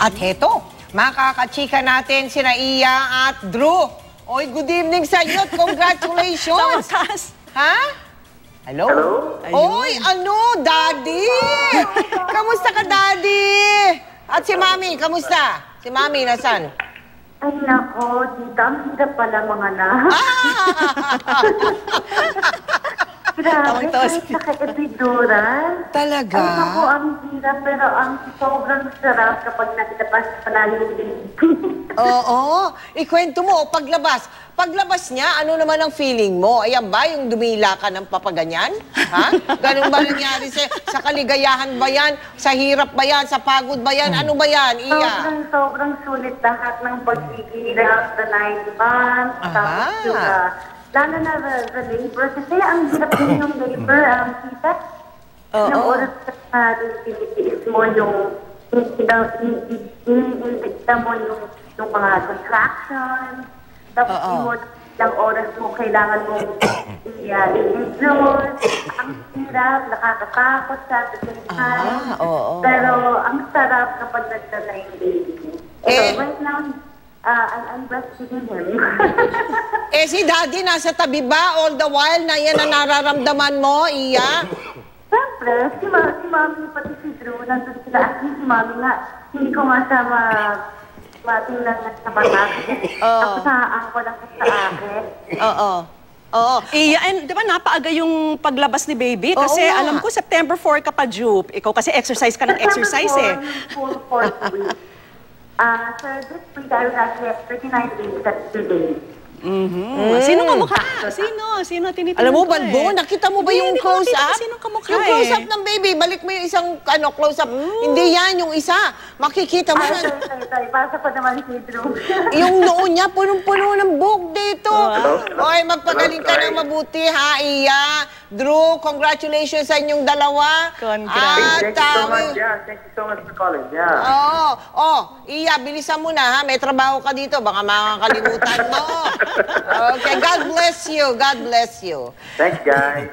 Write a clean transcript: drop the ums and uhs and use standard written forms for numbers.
At heto, makakachika natin sina Iya at Drew. Oy, good evening sa iyo at congratulations! Sa wakas. Ha? Hello? Hello? Oy, ano, Daddy? Kamusta ka, Daddy? At si Mami, kamusta? Si Mami, nasan? Ay, nako, tita, ang hirap pala mga na. Grabe, kahit sa ka-epidural. Talaga? Ay, nako, ang hirap, pero ang sobrang sarap kapag nakitapas pa yung Oo. Ikwento mo, paglabas niya, ano naman ang feeling mo? Ayan ba, yung dumila ka ng papaganyan? Ha? Ganun ba nangyari sa kaligayahan ba yan? Sa hirap ba yan? Sa pagod ba yan? Ano ba yan, Iya? Sobrang sulit lahat ng pagkikirap, the 9 months, tapos yung, lalo na the labor. Kasi ang hirap din yung labor, tita. Ng oras na tinitiis mo yung yung mga contractions. Tapos ilang oras mo kailangan mo i-endure. Ang hirap, nakakatakot sa the same time. Pero ang sarap kapag nagdala yung baby. So right now, I'm breastfeeding him. Si Daddy nasa tabi ba all the while na yan ang nararamdaman mo, Iya? Siyempre, si Mami pati si Drew, nandun sila. Actually, si Mami nga, hindi ko nga siya matingnan sa mata. Tapos saan ko lang sa akin. Oo. Iya, and di ba napaaga yung paglabas ni baby? Kasi alam ko, September 4 ka pa due. Ikaw kasi exercise ka ng exercise eh. Full 4th week. So this week, I was actually at 39 weeks at today. Sino kamukha? Sino tinitingnan Alam mo, ko Balbo, nakita mo ba yung close-up? Sinong kamukha Yung close-up ng baby, balik mo yung isang close-up. Hindi yan, yung isa. Makikita mo na. Sorry. Basta ko naman si Drew. Yung noo niya, punong-puno ng buhok dito. Oy, magpagaling ka ng mabuti, ha, Iya. Drew, congratulations sa inyong dalawa. Congrats. Thank you so much, Thank you so much for calling, Iya, bilisan mo na, ha. May trabaho ka dito. Baka makakalimutan mo. Okay, God bless you. God bless you. Thanks, guys.